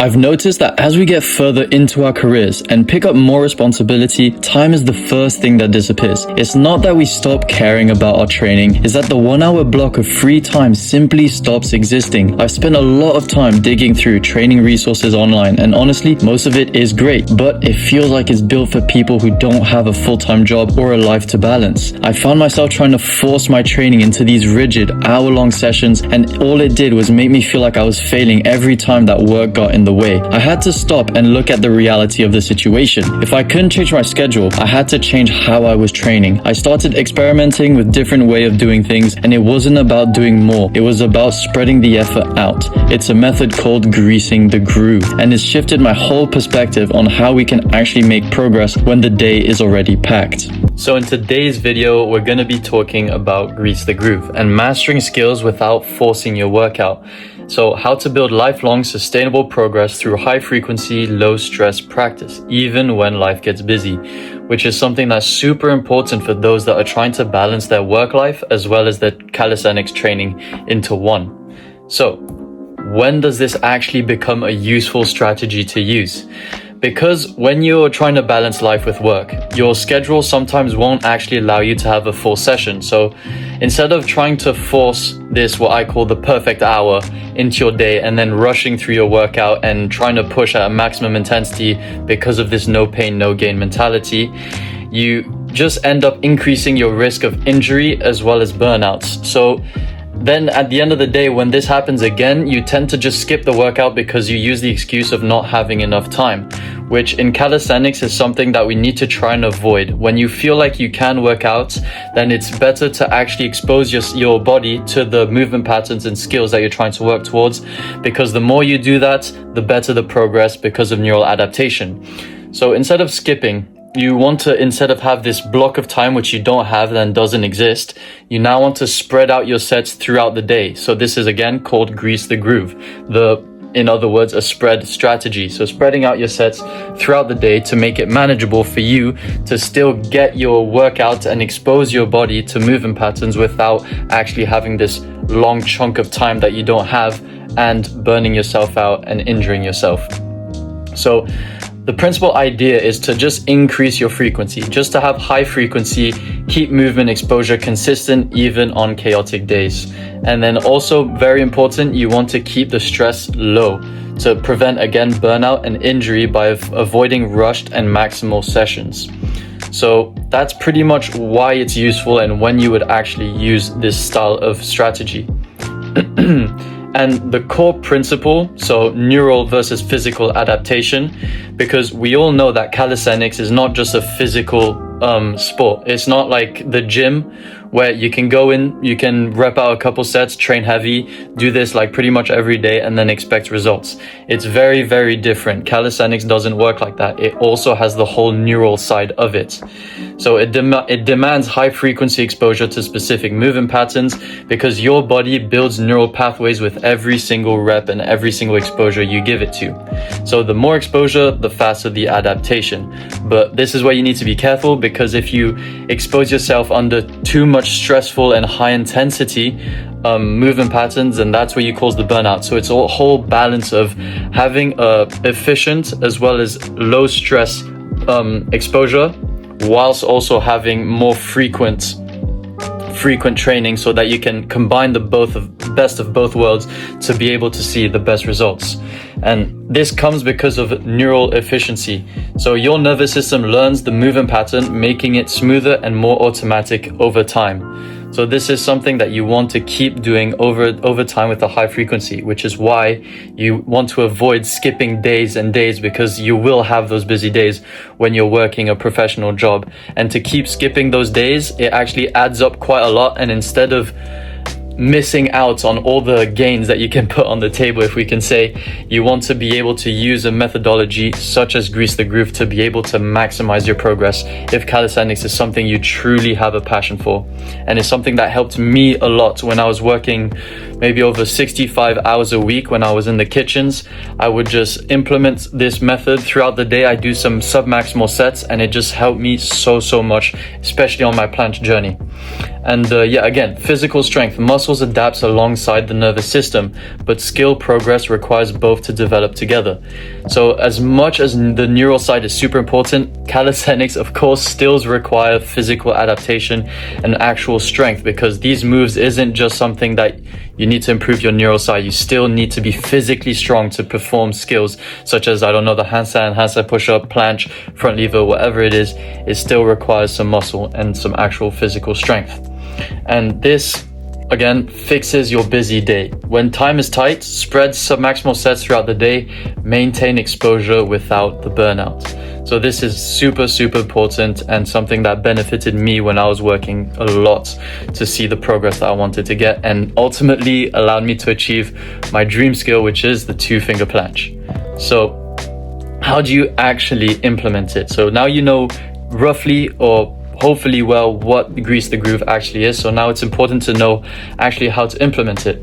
I've noticed that as we get further into our careers and pick up more responsibility, time is the first thing that disappears. It's not that we stop caring about our training, it's that the 1 hour block of free time simply stops existing. I've spent a lot of time digging through training resources online, and honestly, most of it is great, but it feels like it's built for people who don't have a full-time job or a life to balance. I found myself trying to force my training into these rigid hour-long sessions, and all it did was make me feel like I was failing every time that work got in the way. I had to stop and look at the reality of the situation. If I couldn't change my schedule, I had to change how I was training. I started experimenting with different way of doing things, and it wasn't about doing more. It was about spreading the effort out. It's a method called greasing the groove, and it's shifted my whole perspective on how we can actually make progress when the day is already packed. So in today's video, we're going to be talking about grease the groove and mastering skills without forcing your workout. So how to build lifelong sustainable progress through high frequency, low stress practice, even when life gets busy, which is something that's super important for those that are trying to balance their work life as well as their calisthenics training into one. So when does this actually become a useful strategy to use? Because when you're trying to balance life with work, your schedule sometimes won't actually allow you to have a full session. So instead of trying to force this, what I call the perfect hour, into your day and then rushing through your workout and trying to push at a maximum intensity because of this no pain, no gain mentality, you just end up increasing your risk of injury as well as burnouts. So then at the end of the day, when this happens again, you tend to just skip the workout because you use the excuse of not having enough time, which in calisthenics is something that we need to try and avoid. When you feel like you can work out, then it's better to actually expose your body to the movement patterns and skills that you're trying to work towards, because the more you do that, the better the progress because of neural adaptation. So instead of skipping, you want to, instead of have this block of time which you don't have and doesn't exist, you now want to spread out your sets throughout the day. So this is again called grease the groove. In other words, a spread strategy. So spreading out your sets throughout the day to make it manageable for you to still get your workout and expose your body to movement patterns without actually having this long chunk of time that you don't have and burning yourself out and injuring yourself. So the principal idea is to just increase your frequency, just to have high frequency, keep movement exposure consistent even on chaotic days. And then also very important, you want to keep the stress low to prevent again burnout and injury by avoiding rushed and maximal sessions. So that's pretty much why it's useful and when you would actually use this style of strategy. And the core principle, so neural versus physical adaptation, because we all know that calisthenics is not just a physical sport. It's not like the gym where you can go in, you can rep out a couple sets, train heavy, do this like pretty much every day and then expect results. It's very, very different. Calisthenics doesn't work like that. It also has the whole neural side of it. So it demands high frequency exposure to specific movement patterns because your body builds neural pathways with every single rep and every single exposure you give it to. So the more exposure, the faster the adaptation. But this is where you need to be careful, because if you expose yourself under too much stressful and high intensity movement patterns, and that's where you cause the burnout. So it's a whole balance of having efficient as well as low stress exposure, whilst also having more frequent training so that you can combine the best of both worlds to be able to see the best results. And this comes because of neural efficiency. So your nervous system learns the movement pattern, making it smoother and more automatic over time. So this is something that you want to keep doing over time with a high frequency, which is why you want to avoid skipping days and days, because you will have those busy days when you're working a professional job. And to keep skipping those days, it actually adds up quite a lot. And instead of missing out on all the gains that you can put on the table, if we can say, you want to be able to use a methodology such as grease the groove to be able to maximize your progress if calisthenics is something you truly have a passion for. And it's something that helped me a lot when I was working maybe over 65 hours a week when I was in the kitchens. I would just implement this method throughout the day. I do some submaximal sets and it just helped me so much, especially on my planche journey. And yeah, again, physical strength. Muscles adapts alongside the nervous system, but skill progress requires both to develop together. So as much as the neural side is super important, calisthenics, of course, still require physical adaptation and actual strength, because these moves isn't just something that you need to improve your neural side. You still need to be physically strong to perform skills such as, I don't know, the handstand push-up, planche, front lever, whatever it is. It still requires some muscle and some actual physical strength. And this, again, fixes your busy day. When time is tight, spread submaximal sets throughout the day, maintain exposure without the burnout. So this is super, super important and something that benefited me when I was working a lot to see the progress that I wanted to get, and ultimately allowed me to achieve my dream skill, which is the 2-finger planche. So how do you actually implement it? So now you know roughly, or hopefully well, what Grease the Groove actually is. So now it's important to know actually how to implement it.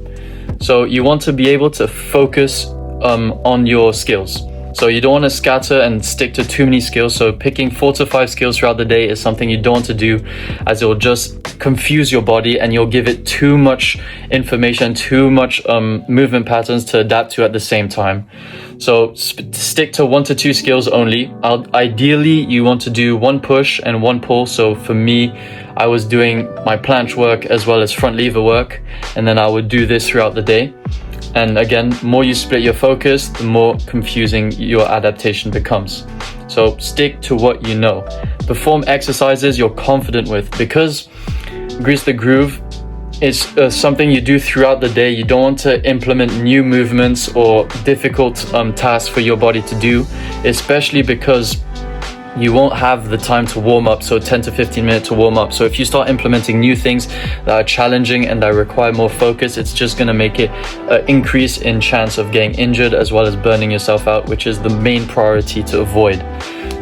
So you want to be able to focus on your skills. So you don't want to scatter and stick to too many skills. So picking 4 to 5 skills throughout the day is something you don't want to do, as it will just confuse your body and you'll give it too much information, too much movement patterns to adapt to at the same time. So stick to 1 to 2 skills only. Ideally, you want to do 1 push and 1 pull. So for me, I was doing my planche work as well as front lever work, and then I would do this throughout the day. And again, more you split your focus, the more confusing your adaptation becomes. So stick to what you know. Perform exercises you're confident with, because Grease the Groove is something you do throughout the day. You don't want to implement new movements or difficult tasks for your body to do, especially because you won't have the time to warm up, so 10 to 15 minutes to warm up. So if you start implementing new things that are challenging and that require more focus, it's just going to make it increase in chance of getting injured as well as burning yourself out, which is the main priority to avoid.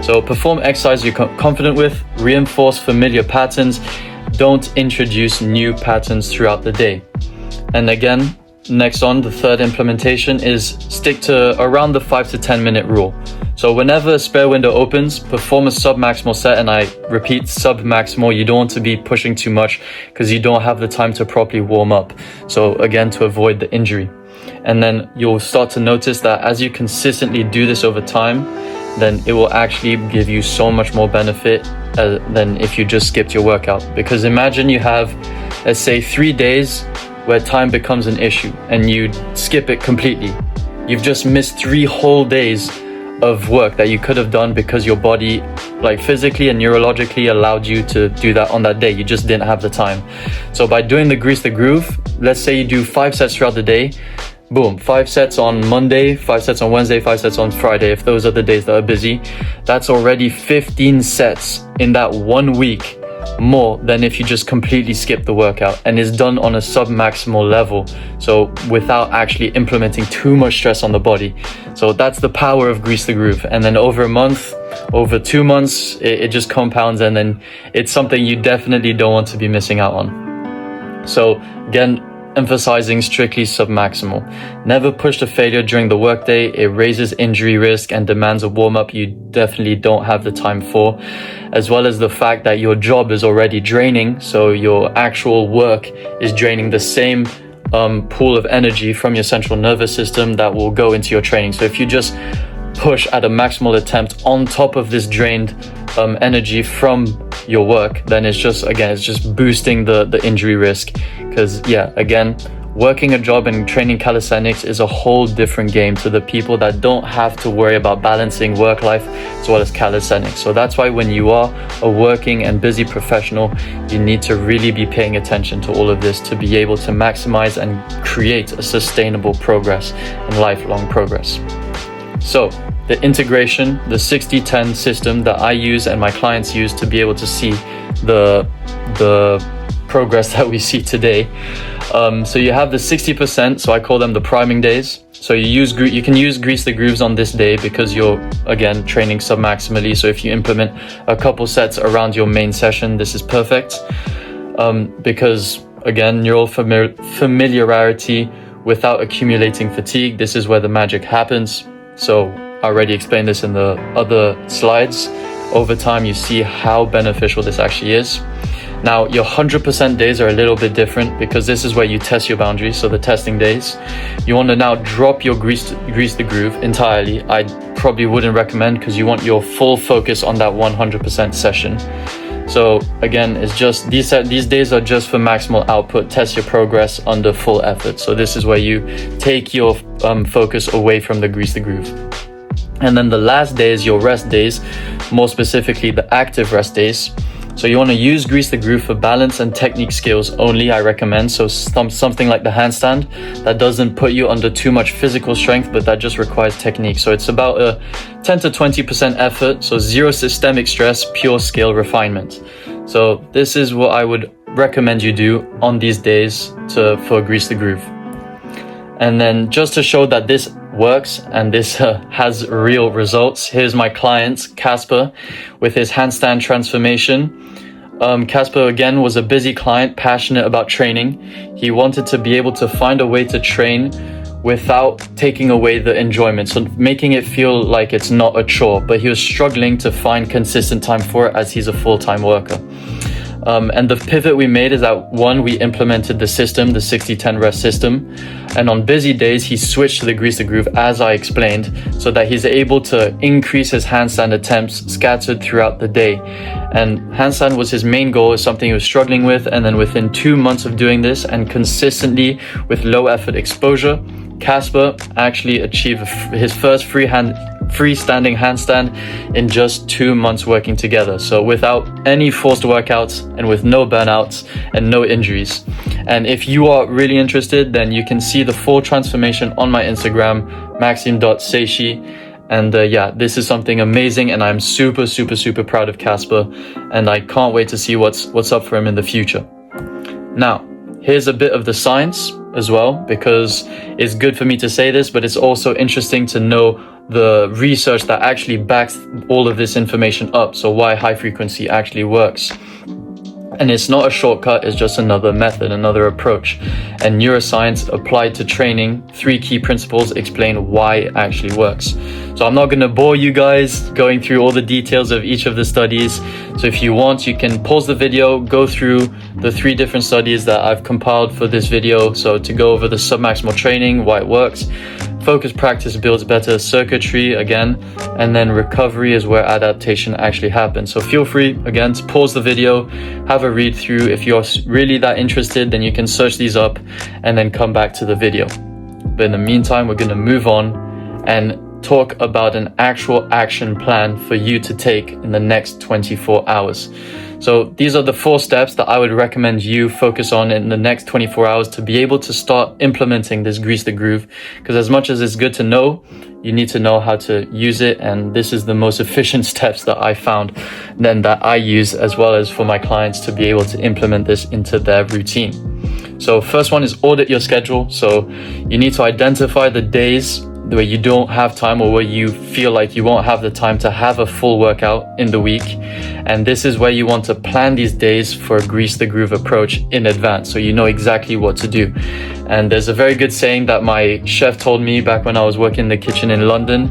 So perform exercise you're confident with, reinforce familiar patterns, don't introduce new patterns throughout the day. And again, next on, the third implementation is stick to around the 5 to 10 minute rule. So whenever a spare window opens, perform a submaximal set. And I repeat, submaximal. You don't want to be pushing too much because you don't have the time to properly warm up. So again, to avoid the injury. And then you'll start to notice that as you consistently do this over time, then it will actually give you so much more benefit than if you just skipped your workout. Because imagine you have, let's say, 3 days where time becomes an issue and you skip it completely. You've just missed 3 whole days of work that you could have done because your body, like physically and neurologically, allowed you to do that on that day. You just didn't have the time. So by doing the Grease the Groove, let's say you do 5 sets throughout the day, boom, 5 sets on Monday, 5 sets on Wednesday, 5 sets on Friday. If those are the days that are busy, that's already 15 sets in that 1 week, more than if you just completely skip the workout, and it's done on a submaximal level, so without actually implementing too much stress on the body. So that's the power of Grease the Groove. And then over a month, over 2 months, it just compounds, and then it's something you definitely don't want to be missing out on. So again, emphasizing strictly submaximal. Never push to failure during the workday. It raises injury risk and demands a warm-up you definitely don't have the time for, as well as the fact that your job is already draining, so your actual work is draining the same pool of energy from your central nervous system that will go into your training. So if you just push at a maximal attempt on top of this drained energy from your work, then it's just boosting the injury risk. Because yeah, again, working a job and training calisthenics is a whole different game to the people that don't have to worry about balancing work life as well as calisthenics. So that's why when you are a working and busy professional, you need to really be paying attention to all of this to be able to maximize and create a sustainable progress and lifelong progress. So the integration, the 60-10 system that I use and my clients use to be able to see the progress that we see today. So you have the 60%, so I call them the priming days. So you can use Grease the Grooves on this day because you're, again, training submaximally. So if you implement a couple sets around your main session, this is perfect. Because again, neural familiarity without accumulating fatigue, this is where the magic happens. So I already explained this in the other slides. Over time, you see how beneficial this actually is. Now, your 100% days are a little bit different because this is where you test your boundaries, so the testing days. You want to now drop your grease the groove entirely. I probably wouldn't recommend because you want your full focus on that 100% session. So again, it's just these days are just for maximal output, test your progress under full effort. So this is where you take your focus away from the grease the groove. And then the last day is your rest days, more specifically the active rest days. So you want to use grease the groove for balance and technique skills only, I recommend. So something like the handstand that doesn't put you under too much physical strength, but that just requires technique. So it's about a 10 to 20% effort, so zero systemic stress, pure skill refinement. So this is what I would recommend you do on these days for grease the groove. And then just to show that this works and this has real results, here's my client Casper with his handstand transformation. Casper again was a busy client, passionate about training. He wanted to be able to find a way to train without taking away the enjoyment, so making it feel like it's not a chore, but he was struggling to find consistent time for it as he's a full-time worker. And the pivot we made is that one, we implemented the system, the 60-10 rest system. And on busy days, he switched to the grease the groove, as I explained, so that he's able to increase his handstand attempts scattered throughout the day. And handstand was his main goal, is something he was struggling with. And then within 2 months of doing this and consistently with low effort exposure, Casper actually achieved his first freestanding handstand in just 2 months working together. So without any forced workouts and with no burnouts and no injuries. And if you are really interested, then you can see the full transformation on my Instagram, maxime.seishi. And yeah, this is something amazing, and I'm super, super, super proud of Casper, and I can't wait to see what's up for him in the future. Now, here's a bit of the science as well, because it's good for me to say this, but it's also interesting to know the research that actually backs all of this information up. So why high frequency actually works. And it's not a shortcut, it's just another method, another approach. And neuroscience applied to training, 3 key principles explain why it actually works. So I'm not going to bore you guys going through all the details of each of the studies. So if you want, you can pause the video, go through the 3 different studies that I've compiled for this video. So to go over the submaximal training, why it works, focused practice builds better circuitry again, and then recovery is where adaptation actually happens. So feel free again to pause the video, have a read through. If you're really that interested, then you can search these up and then come back to the video. But in the meantime, we're going to move on and talk about an actual action plan for you to take in the next 24 hours. So these are the 4 steps that I would recommend you focus on in the next 24 hours to be able to start implementing this grease the groove. Because as much as it's good to know, you need to know how to use it. And this is the most efficient steps that I found then that I use, as well as for my clients to be able to implement this into their routine. So first one is audit your schedule. So you need to identify the days where you don't have time or where you feel like you won't have the time to have a full workout in the week. And this is where you want to plan these days for a grease the groove approach in advance, so you know exactly what to do. And there's a very good saying that my chef told me back when I was working in the kitchen in London,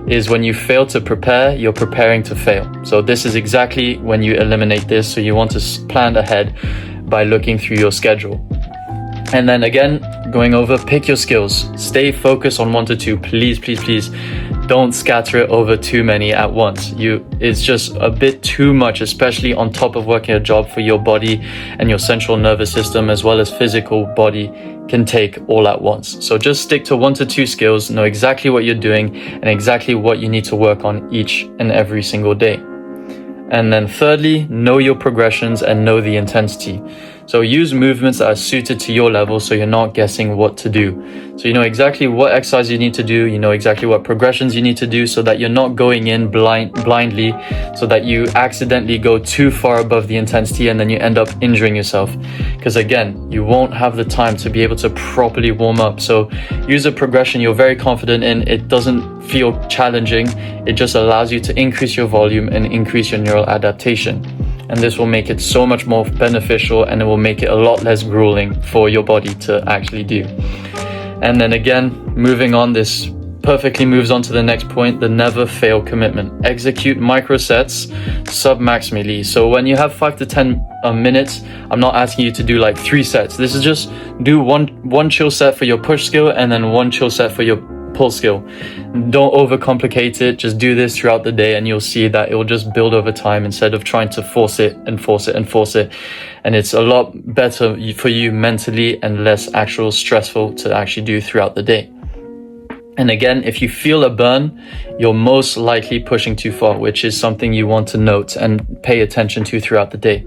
is when you fail to prepare, you're preparing to fail. So this is exactly when you eliminate this. So you want to plan ahead by looking through your schedule. And then again, going over, pick your skills. Stay focused on 1 to 2. Please, please, please don't scatter it over too many at once. It's just a bit too much, especially on top of working a job for your body and your central nervous system, as well as physical body can take all at once. So just stick to 1 to 2 skills, know exactly what you're doing and exactly what you need to work on each and every single day. And then thirdly, know your progressions and know the intensity. So use movements that are suited to your level, so you're not guessing what to do. So you know exactly what exercise you need to do, you know exactly what progressions you need to do, so that you're not going in blindly, so that you accidentally go too far above the intensity and then you end up injuring yourself. Because again, you won't have the time to be able to properly warm up. So use a progression you're very confident in. It doesn't feel challenging. It just allows you to increase your volume and increase your neural adaptation. And this will make it so much more beneficial, and it will make it a lot less grueling for your body to actually do. And then again, moving on, this perfectly moves on to the next point, the never fail commitment. Execute micro sets submaximally. So when you have 5 to 10 minutes, I'm not asking you to do like 3 sets. This is just do one chill set for your push skill and then one chill set for your pull skill. Don't overcomplicate it. Just do this throughout the day and you'll see that it will just build over time instead of trying to force it and force it and force it. And it's a lot better for you mentally and less actual stressful to actually do throughout the day. And again, if you feel a burn, you're most likely pushing too far, which is something you want to note and pay attention to throughout the day.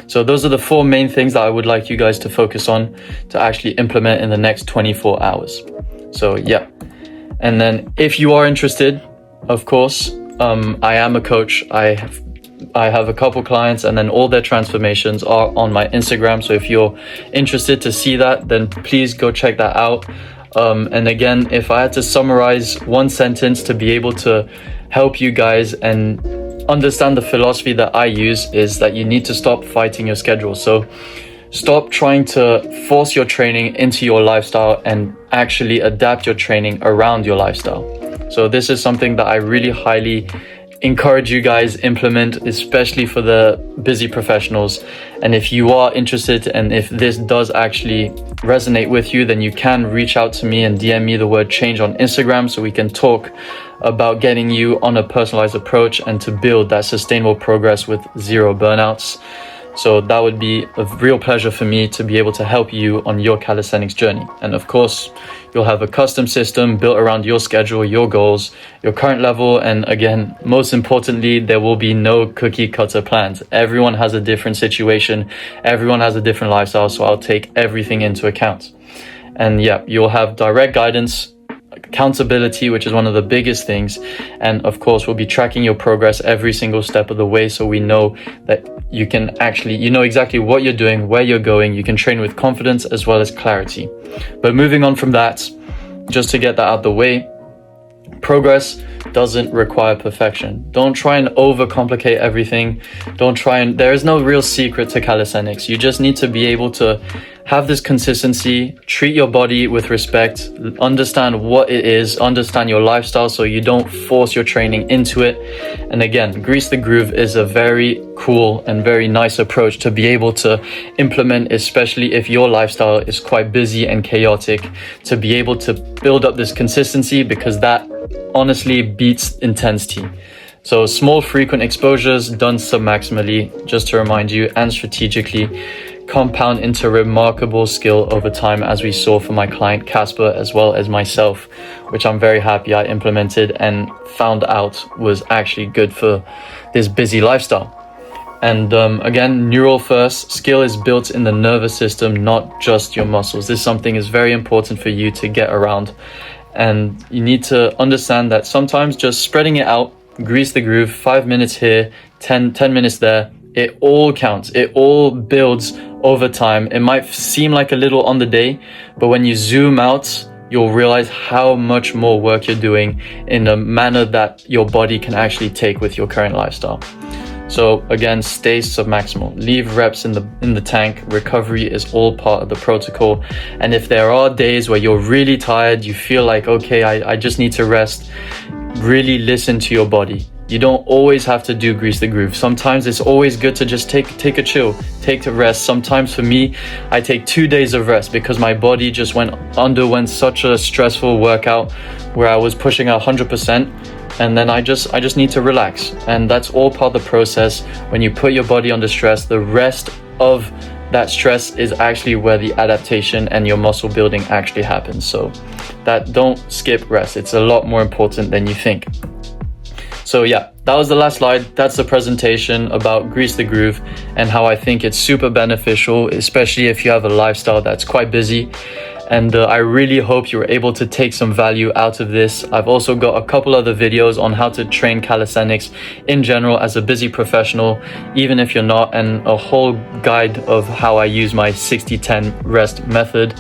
So those are the 4 main things that I would like you guys to focus on to actually implement in the next 24 hours. So yeah. And then if you are interested, of course, I am a coach. I have a couple clients and then all their transformations are on my Instagram. So if you're interested to see that, then please go check that out. And again, if I had to summarize one sentence to be able to help you guys and understand the philosophy that I use, is that you need to stop fighting your schedule. So stop trying to force your training into your lifestyle and actually adapt your training around your lifestyle. So this is something that I really highly encourage you guys implement, especially for the busy professionals. And if you are interested and if this does actually resonate with you, then you can reach out to me and DM me the word change on Instagram so we can talk about getting you on a personalized approach and to build that sustainable progress with 0 burnouts. So that would be a real pleasure for me to be able to help you on your calisthenics journey. And of course, you'll have a custom system built around your schedule, your goals, your current level. And again, most importantly, there will be no cookie cutter plans. Everyone has a different situation. Everyone has a different lifestyle. So I'll take everything into account. And yeah, you'll have direct guidance, accountability, which is one of the biggest things. And of course, we'll be tracking your progress every single step of the way. So we know that you can actually, you know exactly what you're doing, where you're going. You can train with confidence as well as clarity. But moving on from that, just to get that out the way, progress doesn't require perfection. Don't try and overcomplicate everything. There is no real secret to calisthenics. You just need to be able to have this consistency, treat your body with respect, understand what it is, understand your lifestyle so you don't force your training into it. And again, grease the groove is a very cool and very nice approach to be able to implement, especially if your lifestyle is quite busy and chaotic, to be able to build up this consistency, because that honestly beats intensity. So small frequent exposures done submaximally, just to remind you, and strategically compound into remarkable skill over time, as we saw for my client Casper as well as myself, which I'm very happy I implemented and found out was actually good for this busy lifestyle. And again, neural first, skill is built in the nervous system, not just your muscles. This is something is very important for you to get around. And you need to understand that sometimes just spreading it out, grease the groove, 5 minutes here, 10 minutes there, it all counts. It all builds over time. It might seem like a little on the day, but when you zoom out, you'll realize how much more work you're doing in a manner that your body can actually take with your current lifestyle. So again, stay submaximal. Leave reps in the tank. Recovery is all part of the protocol. And if there are days where you're really tired, you feel like, okay, I just need to rest, really listen to your body. You don't always have to do grease the groove. Sometimes it's always good to just take a chill, take a rest. Sometimes for me, I take 2 days of rest because my body just underwent such a stressful workout where I was pushing 100%. And then I just need to relax. And that's all part of the process. When you put your body under stress, the rest of that stress is actually where the adaptation and your muscle building actually happens. So that don't skip rest. It's a lot more important than you think. So yeah, that was the last slide. That's the presentation about Grease the Groove and how I think it's super beneficial, especially if you have a lifestyle that's quite busy. And I really hope you're able to take some value out of this. I've also got a couple other videos on how to train calisthenics in general as a busy professional, even if you're not, and a whole guide of how I use my 60-10 rest method.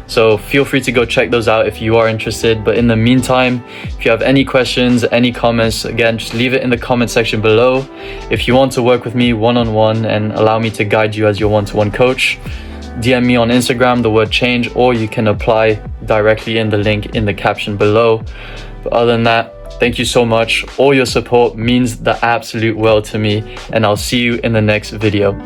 So feel free to go check those out if you are interested. But in the meantime, if you have any questions, any comments, again, just leave it in the comment section below. If you want to work with me one-on-one and allow me to guide you as your one-to-one coach, DM me on Instagram, the word change, or you can apply directly in the link in the caption below. But other than that, thank you so much. All your support means the absolute world to me, and I'll see you in the next video.